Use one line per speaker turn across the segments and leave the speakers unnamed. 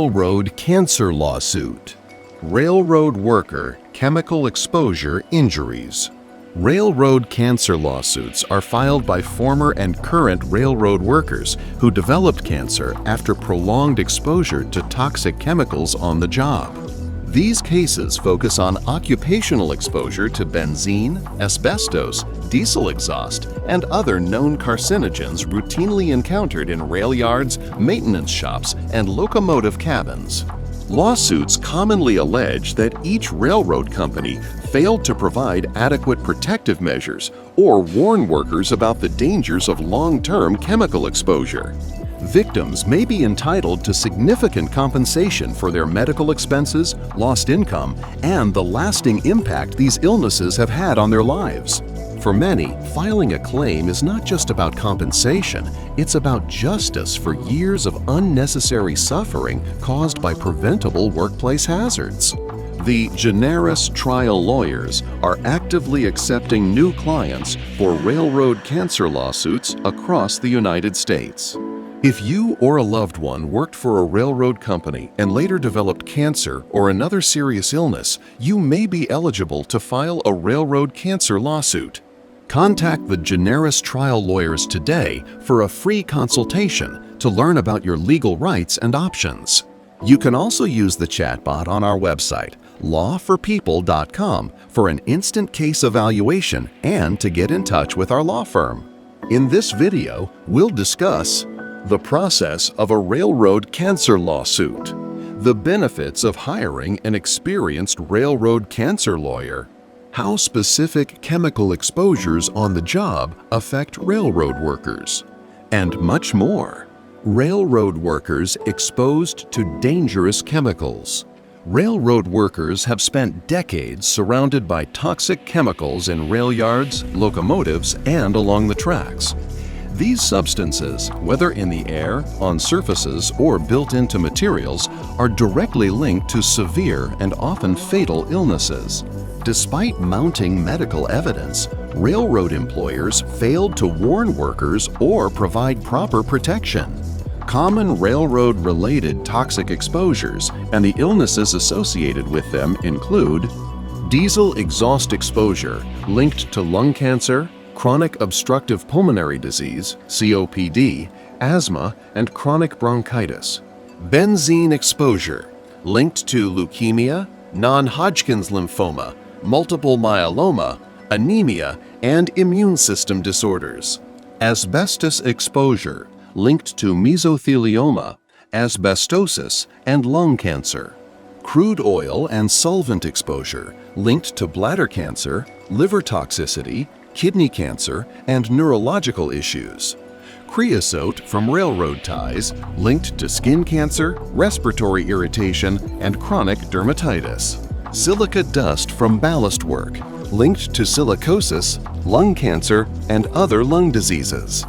Railroad Cancer Lawsuit. Railroad Worker Chemical Exposure Injuries. Railroad cancer lawsuits are filed by former and current railroad workers who developed cancer after prolonged exposure to toxic chemicals on the job. These cases focus on occupational exposure to benzene, asbestos, diesel exhaust, and other known carcinogens routinely encountered in rail yards, maintenance shops, and locomotive cabins. Lawsuits commonly allege that each railroad company failed to provide adequate protective measures or warn workers about the dangers of long-term chemical exposure. Victims may be entitled to significant compensation for their medical expenses, lost income, and the lasting impact these illnesses have had on their lives. For many, filing a claim is not just about compensation, it's about justice for years of unnecessary suffering caused by preventable workplace hazards. The Gianaris Trial Lawyers are actively accepting new clients for railroad cancer lawsuits across the United States. If you or a loved one worked for a railroad company and later developed cancer or another serious illness, you may be eligible to file a railroad cancer lawsuit. Contact the Gianaris Trial Lawyers today for a free consultation to learn about your legal rights and options. You can also use the chatbot on our website, lawforpeople.com, for an instant case evaluation and to get in touch with our law firm. In this video, we'll discuss the process of a railroad cancer lawsuit, the benefits of hiring an experienced railroad cancer lawyer, how specific chemical exposures on the job affect railroad workers, and much more. Railroad workers exposed to dangerous chemicals. Railroad workers have spent decades surrounded by toxic chemicals in rail yards, locomotives, and along the tracks. These substances, whether in the air, on surfaces, or built into materials, are directly linked to severe and often fatal illnesses. Despite mounting medical evidence, railroad employers failed to warn workers or provide proper protection. Common railroad-related toxic exposures and the illnesses associated with them include diesel exhaust exposure linked to lung cancer, chronic obstructive pulmonary disease, COPD, asthma, and chronic bronchitis. Benzene exposure linked to leukemia, non-Hodgkin's lymphoma, multiple myeloma, anemia, and immune system disorders. Asbestos exposure linked to mesothelioma, asbestosis, and lung cancer. Crude oil and solvent exposure linked to bladder cancer, liver toxicity, kidney cancer, and neurological issues. Creosote from railroad ties linked to skin cancer, respiratory irritation, and chronic dermatitis. Silica dust from ballast work linked to silicosis, lung cancer, and other lung diseases.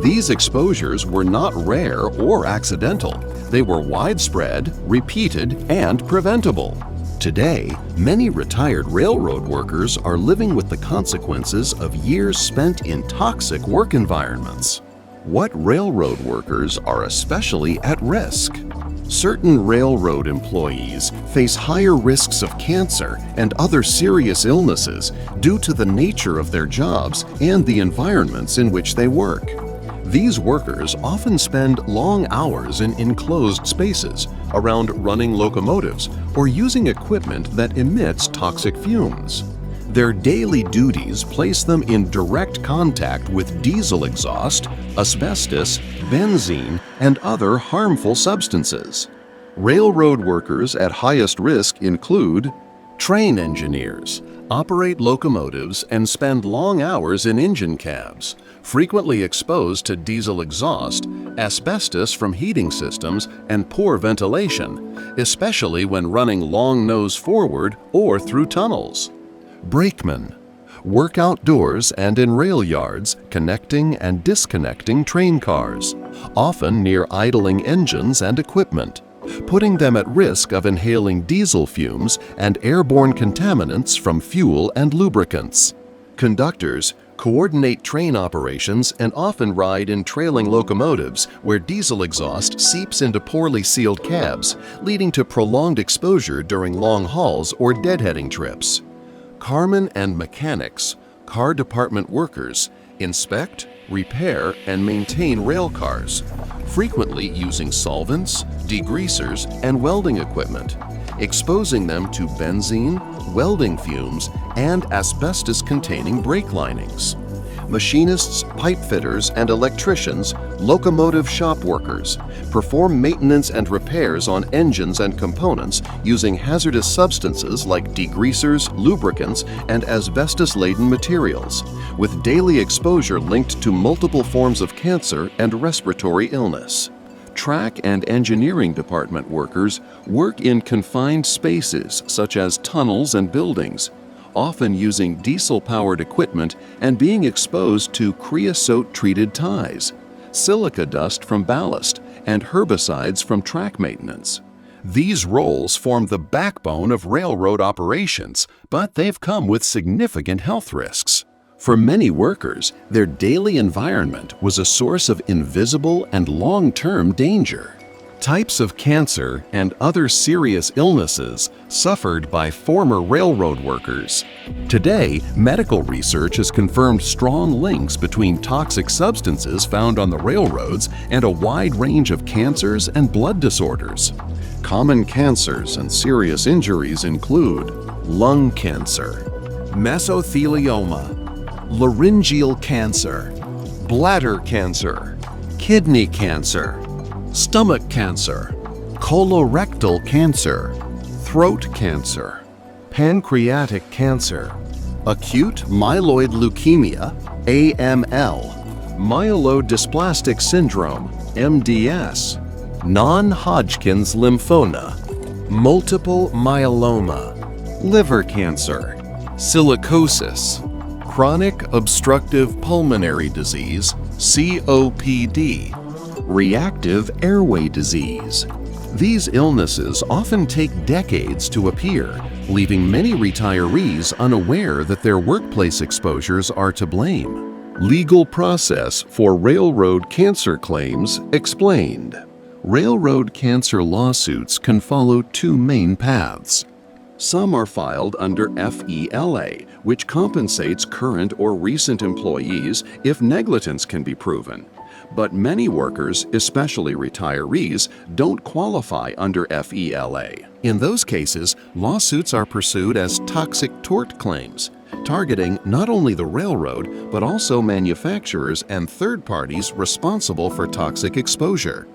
These exposures were not rare or accidental. They were widespread, repeated, and preventable. Today, many retired railroad workers are living with the consequences of years spent in toxic work environments. What railroad workers are especially at risk? Certain railroad employees face higher risks of cancer and other serious illnesses due to the nature of their jobs and the environments in which they work. These workers often spend long hours in enclosed spaces, around running locomotives, or using equipment that emits toxic fumes. Their daily duties place them in direct contact with diesel exhaust, asbestos, benzene, and other harmful substances. Railroad workers at highest risk include train engineers, operate locomotives and spend long hours in engine cabs, frequently exposed to diesel exhaust, asbestos from heating systems, and poor ventilation, especially when running long nose forward or through tunnels. Brakemen work outdoors and in rail yards, connecting and disconnecting train cars, often near idling engines and equipment, putting them at risk of inhaling diesel fumes and airborne contaminants from fuel and lubricants. Conductors coordinate train operations, and often ride in trailing locomotives where diesel exhaust seeps into poorly sealed cabs, leading to prolonged exposure during long hauls or deadheading trips. Carmen and mechanics, car department workers, inspect, repair, and maintain rail cars, frequently using solvents, degreasers, and welding equipment, exposing them to benzene, welding fumes, and asbestos-containing brake linings. Machinists, pipe fitters, and electricians, locomotive shop workers, perform maintenance and repairs on engines and components using hazardous substances like degreasers, lubricants, and asbestos-laden materials, with daily exposure linked to multiple forms of cancer and respiratory illness. Track and engineering department workers work in confined spaces such as tunnels and buildings, often using diesel-powered equipment and being exposed to creosote-treated ties, silica dust from ballast, and herbicides from track maintenance. These roles form the backbone of railroad operations, but they've come with significant health risks. For many workers, their daily environment was a source of invisible and long-term danger. Types of cancer and other serious illnesses suffered by former railroad workers. Today, medical research has confirmed strong links between toxic substances found on the railroads and a wide range of cancers and blood disorders. Common cancers and serious injuries include lung cancer, mesothelioma, laryngeal cancer, bladder cancer, kidney cancer, stomach cancer, colorectal cancer, throat cancer, pancreatic cancer, acute myeloid leukemia, AML, myelodysplastic syndrome, MDS, non-Hodgkin's lymphoma, multiple myeloma, liver cancer, silicosis, chronic obstructive pulmonary disease, COPD, reactive airway disease. These illnesses often take decades to appear, leaving many retirees unaware that their workplace exposures are to blame. Legal process for railroad cancer claims explained. Railroad cancer lawsuits can follow two main paths. Some are filed under FELA, which compensates current or recent employees if negligence can be proven. But many workers, especially retirees, don't qualify under FELA. In those cases, lawsuits are pursued as toxic tort claims, targeting not only the railroad, but also manufacturers and third parties responsible for toxic exposure.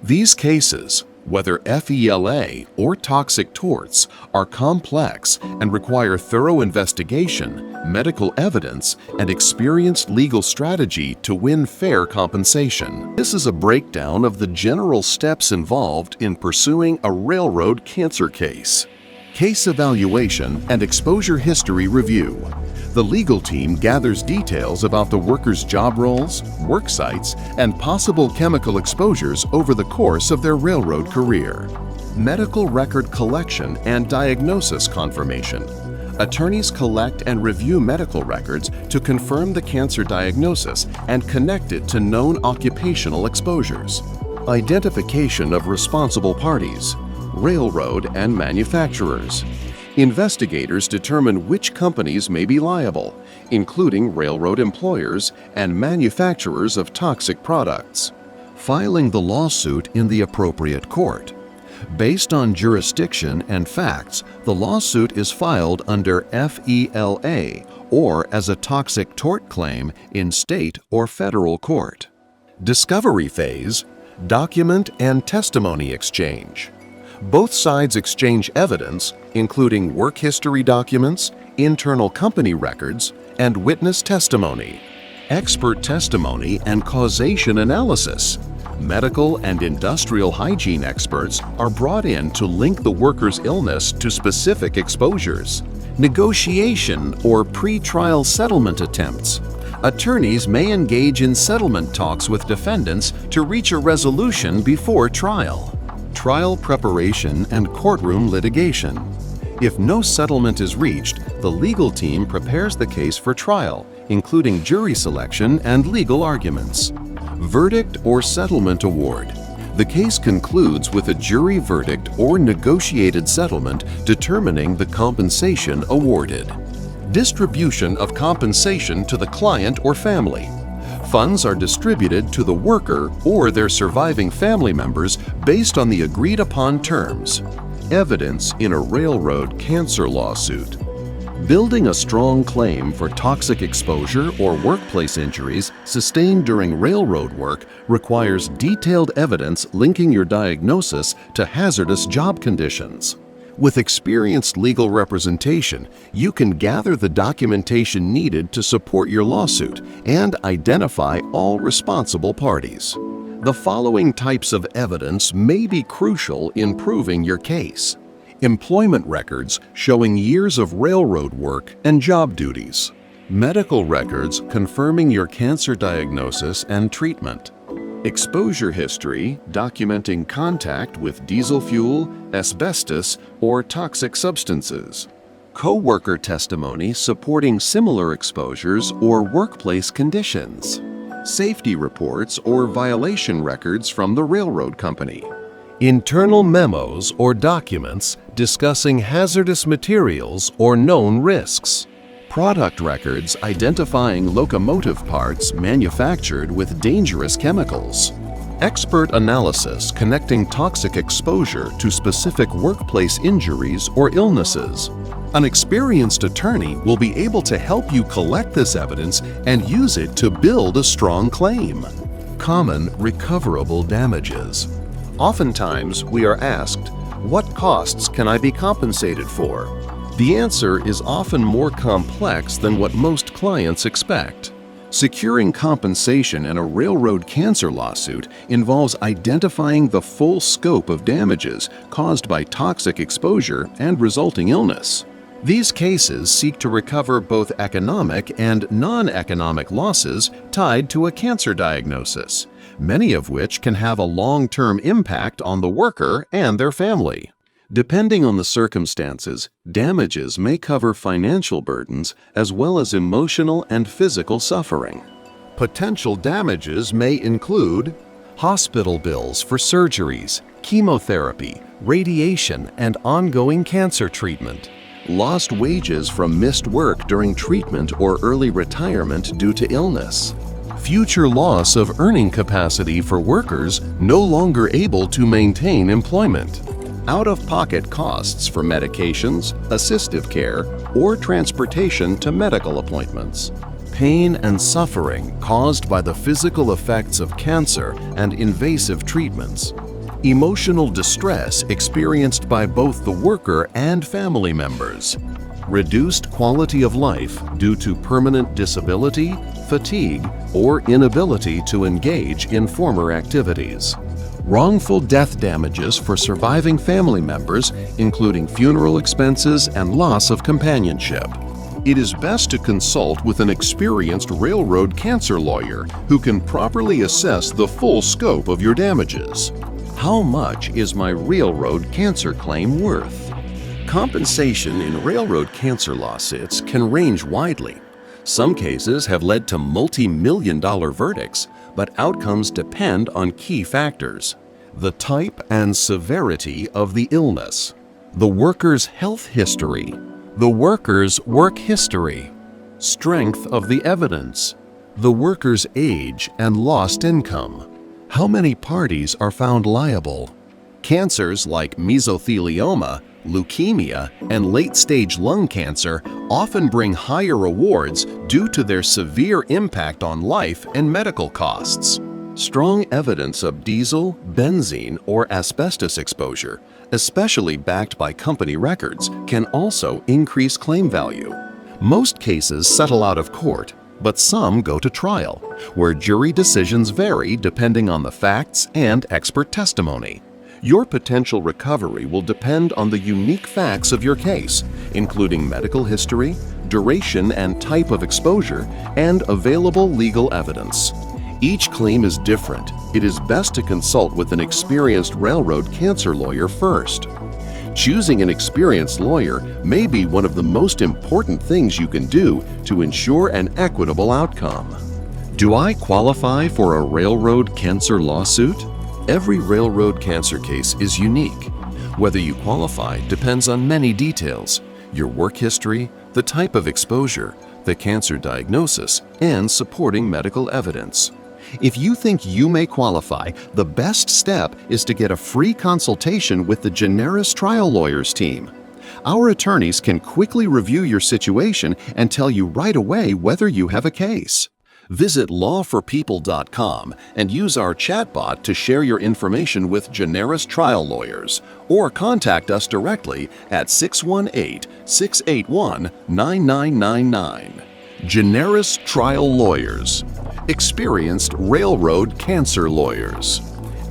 These cases, whether FELA or toxic torts, are complex and require thorough investigation, medical evidence, and experienced legal strategy to win fair compensation. This is a breakdown of the general steps involved in pursuing a railroad cancer case. Case evaluation and exposure history review. The legal team gathers details about the worker's job roles, work sites, and possible chemical exposures over the course of their railroad career. Medical record collection and diagnosis confirmation. Attorneys collect and review medical records to confirm the cancer diagnosis and connect it to known occupational exposures. Identification of responsible parties, railroad and manufacturers. Investigators determine which companies may be liable, including railroad employers and manufacturers of toxic products. Filing the lawsuit in the appropriate court. Based on jurisdiction and facts, the lawsuit is filed under FELA or as a toxic tort claim in state or federal court. Discovery phase, document and testimony exchange. Both sides exchange evidence, including work history documents, internal company records, and witness testimony. Expert testimony and causation analysis. Medical and industrial hygiene experts are brought in to link the worker's illness to specific exposures. Negotiation or pre-trial settlement attempts. Attorneys may engage in settlement talks with defendants to reach a resolution before trial. Trial preparation and courtroom litigation. If no settlement is reached, the legal team prepares the case for trial, including jury selection and legal arguments. Verdict or settlement award. The case concludes with a jury verdict or negotiated settlement determining the compensation awarded. Distribution of compensation to the client or family. Funds are distributed to the worker or their surviving family members based on the agreed-upon terms. Evidence in a railroad cancer lawsuit. Building a strong claim for toxic exposure or workplace injuries sustained during railroad work requires detailed evidence linking your diagnosis to hazardous job conditions. With experienced legal representation, you can gather the documentation needed to support your lawsuit and identify all responsible parties. The following types of evidence may be crucial in proving your case. Employment records showing years of railroad work and job duties. Medical records confirming your cancer diagnosis and treatment. Exposure history documenting contact with diesel fuel, asbestos, or toxic substances. Co-worker testimony supporting similar exposures or workplace conditions. Safety reports or violation records from the railroad company. Internal memos or documents discussing hazardous materials or known risks. Product records identifying locomotive parts manufactured with dangerous chemicals. Expert analysis connecting toxic exposure to specific workplace injuries or illnesses. An experienced attorney will be able to help you collect this evidence and use it to build a strong claim. Common recoverable damages. Oftentimes, we are asked, what costs can I be compensated for? The answer is often more complex than what most clients expect. Securing compensation in a railroad cancer lawsuit involves identifying the full scope of damages caused by toxic exposure and resulting illness. These cases seek to recover both economic and non-economic losses tied to a cancer diagnosis, many of which can have a long-term impact on the worker and their family. Depending on the circumstances, damages may cover financial burdens as well as emotional and physical suffering. Potential damages may include hospital bills for surgeries, chemotherapy, radiation, and ongoing cancer treatment, lost wages from missed work during treatment or early retirement due to illness, future loss of earning capacity for workers no longer able to maintain employment, out-of-pocket costs for medications, assistive care, or transportation to medical appointments, pain and suffering caused by the physical effects of cancer and invasive treatments, emotional distress experienced by both the worker and family members, reduced quality of life due to permanent disability, fatigue, or inability to engage in former activities. Wrongful death damages for surviving family members, including funeral expenses and loss of companionship. It is best to consult with an experienced railroad cancer lawyer who can properly assess the full scope of your damages. How much is my railroad cancer claim worth? Compensation in railroad cancer lawsuits can range widely. Some cases have led to multi-million-dollar verdicts, but outcomes depend on key factors: the type and severity of the illness, the worker's health history, the worker's work history, strength of the evidence, the worker's age and lost income, how many parties are found liable. Cancers like mesothelioma, leukemia, and late-stage lung cancer often bring higher awards due to their severe impact on life and medical costs. Strong evidence of diesel, benzene, or asbestos exposure, especially backed by company records, can also increase claim value. Most cases settle out of court, but some go to trial, where jury decisions vary depending on the facts and expert testimony. Your potential recovery will depend on the unique facts of your case, including medical history, duration and type of exposure, and available legal evidence. Each claim is different. It is best to consult with an experienced railroad cancer lawyer first. Choosing an experienced lawyer may be one of the most important things you can do to ensure an equitable outcome. Do I qualify for a railroad cancer lawsuit? Every railroad cancer case is unique. Whether you qualify depends on many details: your work history, the type of exposure, the cancer diagnosis, and supporting medical evidence. If you think you may qualify, the best step is to get a free consultation with the Gianaris Trial Lawyers team. Our attorneys can quickly review your situation and tell you right away whether you have a case. Visit lawforpeople.com and use our chatbot to share your information with Gianaris Trial Lawyers, or contact us directly at 618-681-9999. Gianaris Trial Lawyers, experienced railroad cancer lawyers.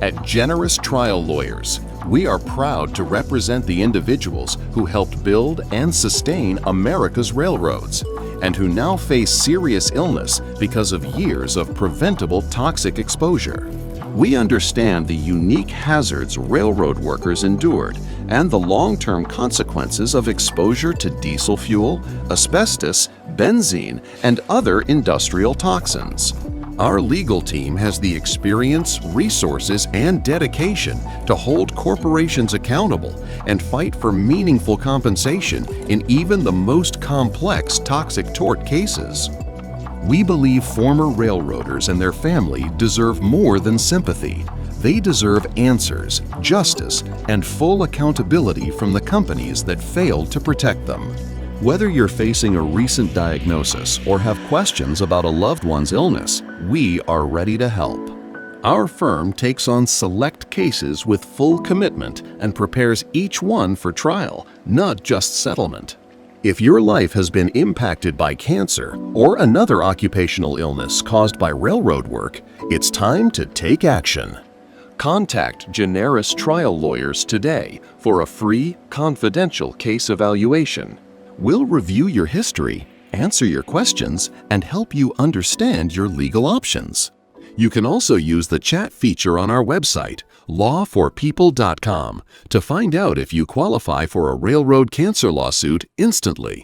At Gianaris Trial Lawyers, we are proud to represent the individuals who helped build and sustain America's railroads, and who now face serious illness because of years of preventable toxic exposure. We understand the unique hazards railroad workers endured and the long-term consequences of exposure to diesel fuel, asbestos, benzene, and other industrial toxins. Our legal team has the experience, resources, and dedication to hold corporations accountable and fight for meaningful compensation in even the most complex toxic tort cases. We believe former railroaders and their family deserve more than sympathy. They deserve answers, justice, and full accountability from the companies that failed to protect them. Whether you're facing a recent diagnosis or have questions about a loved one's illness, we are ready to help. Our firm takes on select cases with full commitment and prepares each one for trial, not just settlement. If your life has been impacted by cancer or another occupational illness caused by railroad work, it's time to take action. Contact Gianaris Trial Lawyers today for a free, confidential case evaluation. We'll review your history, answer your questions, and help you understand your legal options. You can also use the chat feature on our website, lawforpeople.com, to find out if you qualify for a railroad cancer lawsuit instantly.